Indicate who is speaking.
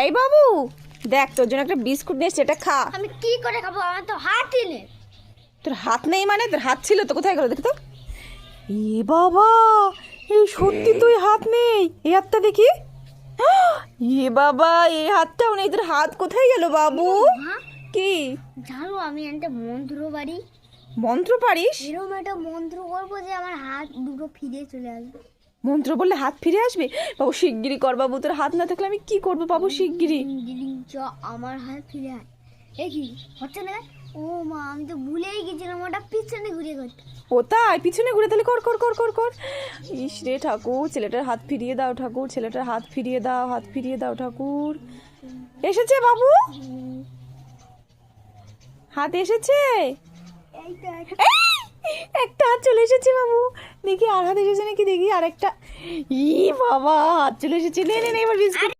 Speaker 1: এই বাবু, দেখ তোর জন্য একটা বিস্কুট নিয়ে এসছি, এটা খা।
Speaker 2: আমি কি করে খাবো? আমার তো হাতই নেই।
Speaker 1: তোর হাত নেই মানে? তোর হাত ছিল তো, কোথায় গেল দেখি তো। এ বাবা, এই সত্যি তুই হাত নেই? এই হাতটা দেখি। এ বাবা, এই হাতটাও নেই। তোর হাত কোথায় গেল বাবু?
Speaker 2: মা,
Speaker 1: কি
Speaker 2: জানো আমি একটা মন্ত্র বাড়ি,
Speaker 1: মন্ত্র পারিস?
Speaker 2: এরকম একটা মন্ত্র করবো যে আমার হাত দুটো ফিরে চলে আসবে।
Speaker 1: মন্ত্র বললে হাত ফিরে আসবে? বাবু শিগগিরই কর বাবু, তোর হাত না থাকলে আমি কি করবো বাবু, শিগগিরই।
Speaker 2: দিদিন চ, আমার হাত ফিরে আয়। এ কি হচ্ছে না? ও মা, আমি তো ভুলেই গেছিলাম ওটা পিছনে ঘুরে করতে।
Speaker 1: ও তাই? পিছনে ঘুরে তাহলে কর কর কর কর কর। ইস রে ঠাকুর, ছেলেটার হাত ফিরিয়ে দাও ঠাকুর, ছেলেটার হাত ফিরিয়ে দাও, হাত ফিরিয়ে দাও ঠাকুর। এসেছে বাবু, হাত এসেছে।
Speaker 2: এই তো
Speaker 1: এই, একটা হাত চলে এসেছে বাবু। দেখি আর হাত এসেছে নাকি, দেখি আরেকটা। ই বাবা, হাত চলে এসেছে। নে নে নে, এবার বিস্কুট।